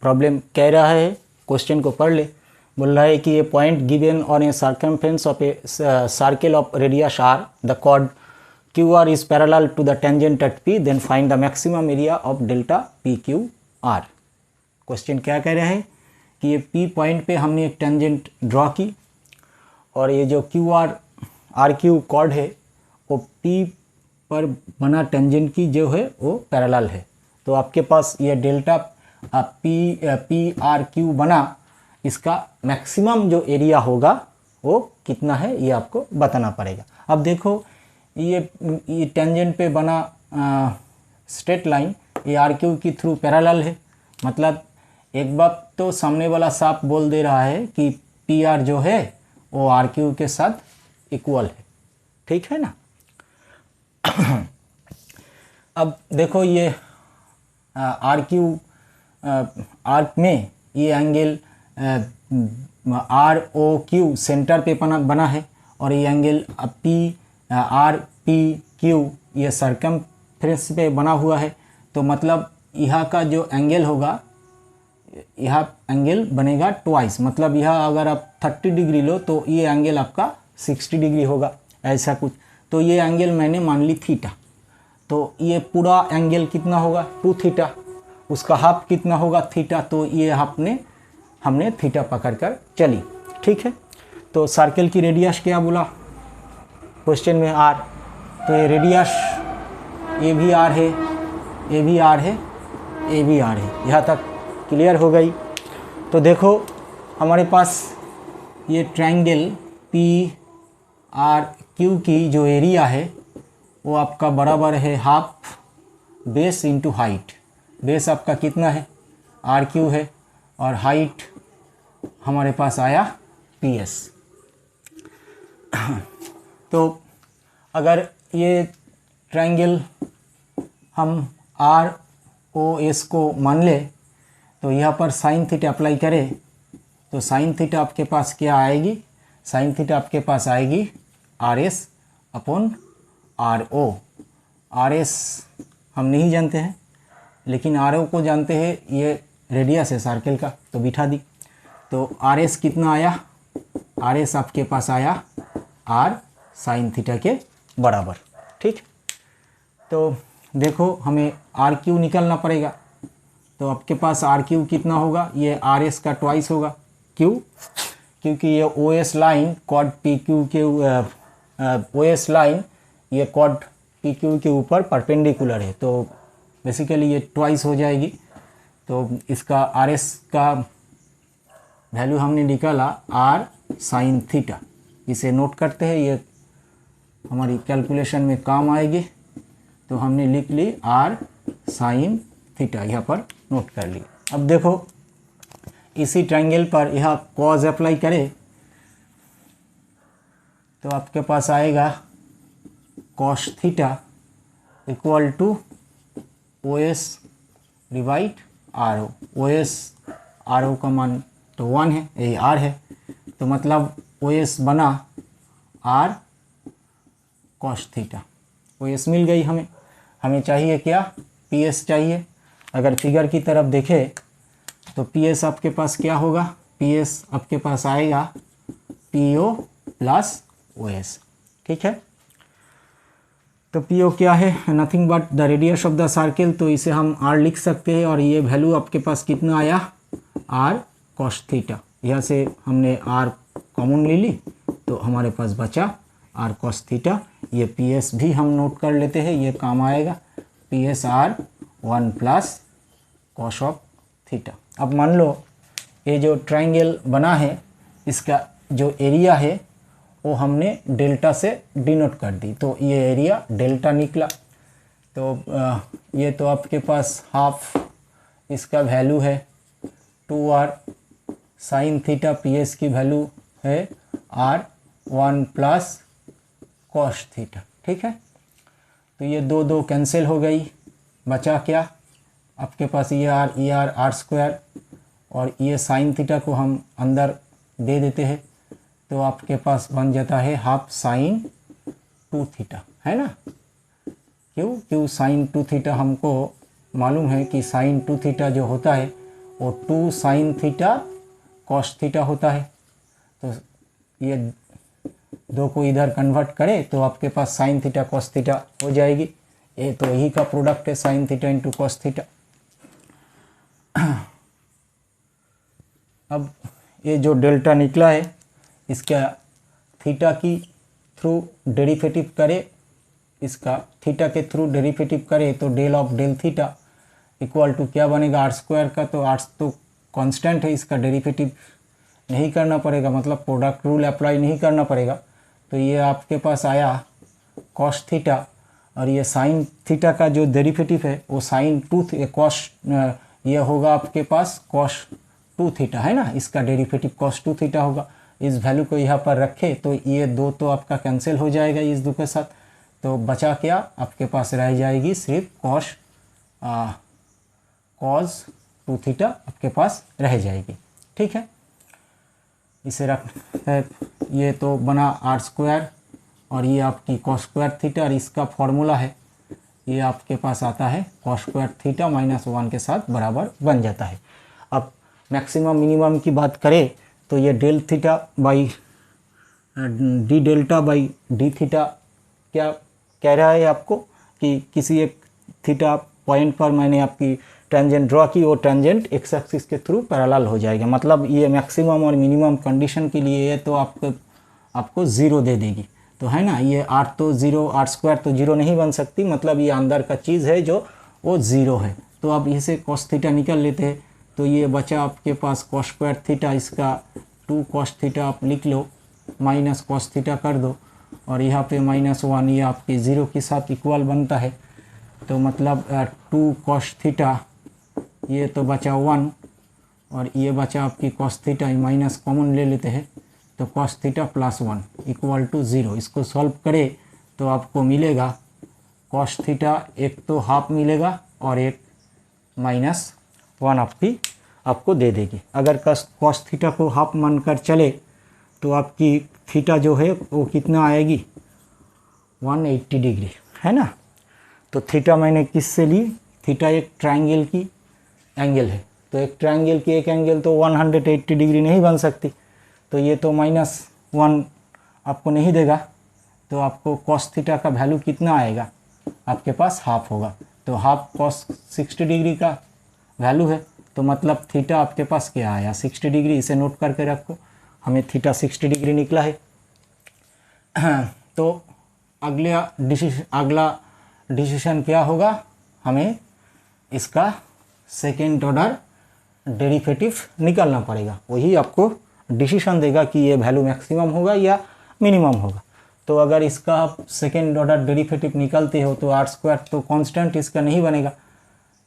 Problem कह रहा है, क्वेश्चन को पढ़ ले। बोल रहा है कि ये point given on a circumference of a circle of radius R, the chord Q R is parallel to the tangent at P, then find the maximum area of delta P Q R. Question क्या कह रहा है कि ये P point पे हमने एक tangent draw की और ये जो क्यू आर क्यू कॉर्ड है वो पी पर बना टेंजेंट की जो है वो पैरेलल है। तो आपके पास ये डेल्टा पी आर क्यू बना, इसका मैक्सिमम जो एरिया होगा वो कितना है ये आपको बताना पड़ेगा। अब देखो ये टेंजेंट पे बना स्ट्रेट लाइन ये आर क्यू की थ्रू पैरेलल है, मतलब एक बात तो सामने वाला साफ बोल दे रहा है कि पी आर जो है वो आर क्यू के साथ इक्वल है, ठीक है ना। अब देखो ये आर क्यू आर्क में ये angle R O Q centre पे बना है और ये angle P R P Q ये सर्कमफ्रेंस पे बना हुआ है। तो मतलब यहाँ का जो एंगल होगा, यहाँ एंगल बनेगा ट्वाइस, मतलब यहाँ अगर आप 30 डिग्री लो तो ये एंगल आपका 60 डिग्री होगा, ऐसा कुछ। तो ये एंगल मैंने मान ली थीटा, तो ये पूरा एंगल कितना होगा 2 थीटा, उसका हाफ कितना होगा थीटा, तो ये हमने थीटा पकड़ कर चली, ठीक है। तो सर्कल की रेडियस क्या बोला क्वेश्चन में आर, तो ये रेडियस ये भी आर है, ये भी आर है, ये भी आर है। यहाँ तक क्लियर हो गई। तो देखो हमारे पास ये ट्रायंगल पी आर क्यू की जो एरिया है वो आपका बराबर है half base into height. Base आपका कितना है आर क्यू है और हाइट हमारे पास आया पी एस। तो अगर ये ट्रायंगल हम आर ओ एस को मान ले तो यहाँ पर साइन थीटा अप्लाई करें तो साइन थीटा आपके पास क्या आएगी, साइन थीटा आपके पास आएगी R S upon R O. R S हम नहीं जानते हैं लेकिन आर ओ को जानते हैं, ये रेडियस है सर्कल का तो बिठा दी। तो आर एस कितना आया, आर एस आपके पास आया आर साइन थीटा के बराबर, ठीक। तो देखो हमें आर क्यू निकालना पड़ेगा, तो आपके पास आर क्यू कितना होगा, ये आर एस का ट्वाइस होगा। क्यों, क्योंकि ये ओ एस लाइन कॉड पी क्यू के ओ एस लाइन ये कॉड पी क्यू के ऊपर परपेंडिकुलर है, तो बेसिकली ये ट्वाइस हो जाएगी। तो इसका आर एस का वैल्यू हमने निकाला आर साइन थीटा, इसे नोट करते हैं, ये हमारी कैलकुलेशन में काम आएगी। तो हमने लिख ली आर साइन थीटा, यहाँ पर नोट कर ली। अब देखो इसी ट्रायंगल पर यहाँ कॉज अप्लाई करें तो आपके पास आएगा cos theta equal to O S divide R O. O S R O का मान तो 1 है, ये आर है, तो मतलब ओ एस बना R cos theta. O S मिल गई हमें। हमें चाहिए क्या, पी एस चाहिए। अगर फिगर की तरफ देखें तो पी एस आपके पास क्या होगा, पी एस आपके पास आएगा P O plus O S, ठीक है। तो पी ओ क्या है, nothing but the radius of the circle, तो इसे हम आर लिख सकते हैं और ये वैल्यू आपके पास कितना आया आर कॉस थीटा। यहाँ से हमने आर कॉमन ले ली तो हमारे पास बचा आर कॉस थीटा। ये पी एस भी हम नोट कर लेते हैं, ये काम आएगा P S R 1 plus cos of theta. अब मान लो ये जो ट्रायंगल बना है इसका जो एरिया है वो हमने डेल्टा से डिनोट कर दी, तो ये एरिया डेल्टा निकला। तो ये तो आपके पास हाफ इसका वैल्यू है 2r sine theta, P S की वैल्यू है आर 1 प्लस कॉस थीटा, ठीक है। तो ये दो दो कैंसिल हो गई, बचा क्या आपके पास ये आर स्क्वायर और ये साइन थीटा को हम अंदर दे देते हैं तो आपके पास बन जाता है हाफ साइन 2 थीटा, है ना। क्यों साइन 2 थीटा हमको मालूम है कि साइन 2 थीटा जो होता है वो 2 साइन थीटा कॉस थीटा होता है। तो ये दो को इधर कन्वर्ट करें तो आपके पास साइन थीटा कॉस थीटा हो जाएगी। ये तो यही का प्रोडक्ट है, sine theta into cos theta. अब ये जो डेल्टा निकला है इसका थीटा की थ्रू डेरिवेटिव करें, इसका थीटा के थ्रू डेरिवेटिव करें तो del of del theta equal to क्या बनेगा, आर स्क्वायर का। तो आर तो कांस्टेंट है, इसका डेरिवेटिव नहीं करना पड़ेगा, मतलब प्रोडक्ट रूल अप्लाई नहीं करना पड़ेगा। तो ये आपके पास आया कॉस थीटा, और ये साइन थीटा का जो डेरिवेटिव है वो साइन कॉस, ये होगा आपके पास कॉस 2 थीटा है ना, इसका डेरिवेटिव कॉस 2 थीटा होगा। इस वैल्यू को यहाँ पर रखे तो ये 2 तो आपका कैंसिल हो जाएगा इस 2 के साथ। तो बचा क्या आपके पास रह जाएगी, सिर्फ कॉस 2 थीटा आपके पास रह जाएगी। ठीक है, इसे रख, ये तो बना आर स्क्वायर और ये आपकी कॉस स्क्वायर थीटा, और इसका फॉर्मूला है ये आपके पास आता है कॉस स्क्वायर थीटा -1 के साथ बराबर बन जाता है। अब मैक्सिमम मिनिमम की बात करें तो ये del theta by d delta by d theta क्या कह रहा है आपको कि किसी एक थीटा पॉइंट पर मैंने आपकी टेंजेंट ड्रॉ की, वो टेंजेंट एक्स एक्सिस के थ्रू पैरेलल हो जाएगा। मतलब ये मैक्सिमम और मिनिमम कंडीशन के लिए ये तो आपको 0 दे देगी, तो है ना। ये आर तो 0, आर स्क्वायर तो 0 नहीं बन सकती, मतलब ये अंदर का चीज़ है जो वो 0 है। तो अब इसे कॉस थीटा निकल लेते हैं, तो ये बचा आपके पास कॉस स्क्वायर थीटा, इसका 2 कॉस थीटा आप लिख लो, माइनस कॉस थीटा कर दो, और यहाँ पे -1 ये आपके 0 के साथ इक्वल बनता है। तो मतलब 2 कॉस थीटा, ये तो बचा 1 और ये बचा आपकी कॉस थीटा, माइनस कॉमन ले लेते हैं, तो कॉस थीटा +1 इक्वल टू 0। इसको सॉल्व करें तो आपको मिलेगा कॉस थीटा एक तो हाफ मिलेगा और एक -1 आपको दे देगी। अगर कॉस थीटा को हाफ मानकर चले तो आपकी थीटा जो है वो कितना आएगी, 180 डिग्री, है ना। तो थीटा मैंने किससे ली, थीटा एक ट्रायंगल की एंगल है, तो एक ट्रायंगल की एक एंगल तो 180 डिग्री नहीं बन सकती, तो ये तो -1 आपको नहीं देगा। तो आपको कॉस थीटा का वैल्यू कितना आएगा, आपके पास हाफ होगा। तो हाफ कॉस 60 डिग्री का वैल्यू है, तो मतलब थीटा आपके पास क्या आया, 60 डिग्री। इसे नोट करके रखो, हमें थीटा 60 डिग्री निकला है। तो अगला डिसीजन क्या होगा, हमें इसका सेकेंड ऑर्डर डेरिवेटिव निकालना पड़ेगा, वही आपको डिसीजन देगा कि ये वैल्यू मैक्सिमम होगा या मिनिमम होगा। तो अगर इसका आप सेकेंड ऑर्डर डेरिवेटिव निकालते हो तो आर स्क्वायर तो कांस्टेंट इसका नहीं बनेगा,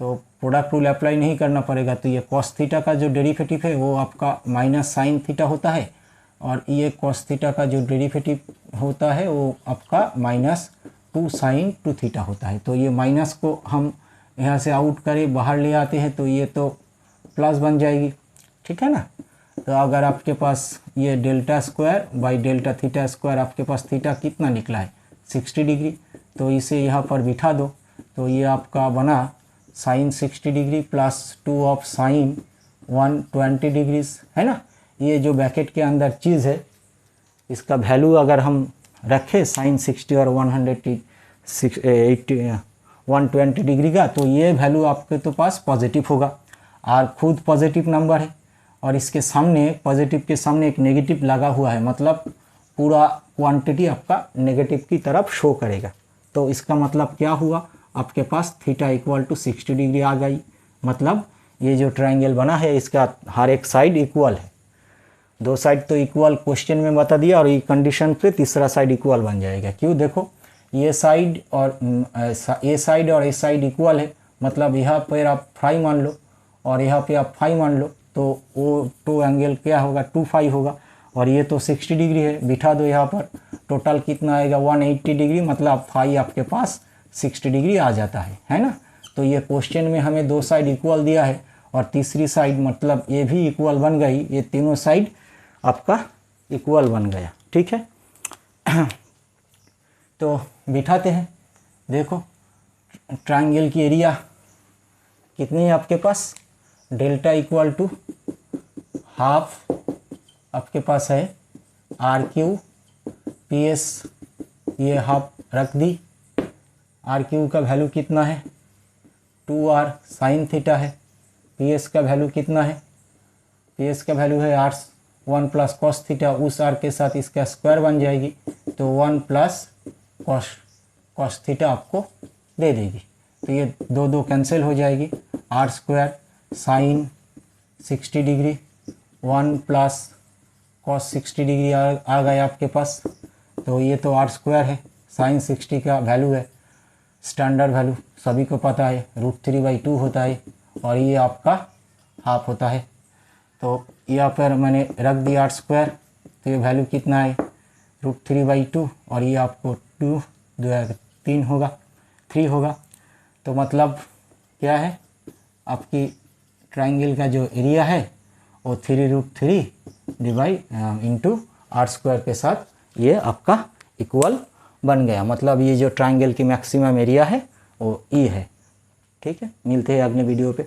तो प्रोडक्ट रूल अप्लाई नहीं करना पड़ेगा। तो ये कॉस थीटा का जो डेरिवेटिव है वो आपका माइनस साइन थीटा होता है, और ये कॉस थीटा का जो डेरिवेटिव होता है वो आपका -2 साइन 2 थीटा होता है। तो ये माइनस को हम यहाँ से आउट करें, बाहर ले आते हैं, तो ये तो प्लस बन जाएगी, ठीक है ना। तो अगर आपके पास ये delta square by delta theta square, आपके पास थीटा कितना निकला है 60 डिग्री, तो इसे यहाँ पर बिठा दो, तो ये आपका बना sine 60 degree +2 of sine 120 degrees, है ना। ये जो ब्रैकेट के अंदर चीज़ है इसका वैल्यू अगर हम रखें साइन 60 और 120 डिग्री का, तो ये वैल्यू आपके तो पास पॉजिटिव होगा, और खुद पॉजिटिव नंबर है, और इसके सामने पॉजिटिव के सामने एक नेगेटिव लगा हुआ है, मतलब पूरा क्वांटिटी आपका नेगेटिव की तरफ शो करेगा। तो इसका मतलब क्या हुआ, आपके पास थीटा इक्वल टू 60 डिग्री आ गई। मतलब ये जो ट्रायंगल बना है इसका हर एक साइड इक्वल है, 2 साइड तो इक्वल क्वेश्चन में बता दिया, और ये कंडीशन पे तीसरा साइड इक्वल बन जाएगा। क्यों, देखो ये साइड और ये साइड इक्वल है, मतलब यहाँ पर आप फाई मान लो और यहाँ पे आप फाई मान लो, तो वो 2 एंगल क्या होगा, 2 फाई होगा, और ये तो 60 डिग्री है, बिठा दो यहाँ पर, टोटल कितना आएगा 180 डिग्री, मतलब फाई आपके पास 60 डिग्री आ जाता है ना। तो ये क्वेश्चन में हमें 2 साइड इक्वल दिया है, और तीसरी साइड मतलब ये भी इक्वल बन गई, ये तीनों साइड आपका इक्वल बन गया, ठीक है। तो बिठाते हैं, देखो ट्रायंगल की एरिया कितनी है आपके पास, डेल्टा इक्वल टू हाफ आपके पास है आर क्यू पी एस, ये हाफ रख दी। आर क्यू का वैल्यू कितना है 2r साइन थीटा है। पी एस का वैल्यू कितना है, पी एस का वैल्यू है r 1 प्लस कॉस थीटा, उस r के साथ इसका स्क्वायर बन जाएगी तो 1 प्लस कॉस थीटा आपको दे देगी। तो ये दो दो कैंसिल हो जाएगी, r square sine 60 degree 1 plus cos 60 degree आ गया आपके पास। तो ये तो r स्क्वायर है, साइन 60 का वैल्यू है, स्टैंडर्ड वैल्यू सभी को पता है √3/2 होता है और ये आपका हाफ होता है। तो यहाँ पर मैंने रख दिया r स्क्वायर, तो ये वैल्यू कितना है √3/2 और ये आपको 3 होगा 3 होगा। तो मतलब क्या है, आपकी ट्राइंगल का जो एरिया है वो 3√3 इंटू r स्क्वायर के साथ ये आपका इक्वल बन गया। मतलब ये जो ट्राइंगल की मैक्सिमम एरिया है वो ई है। ठीक है, मिलते हैं अगले वीडियो पे।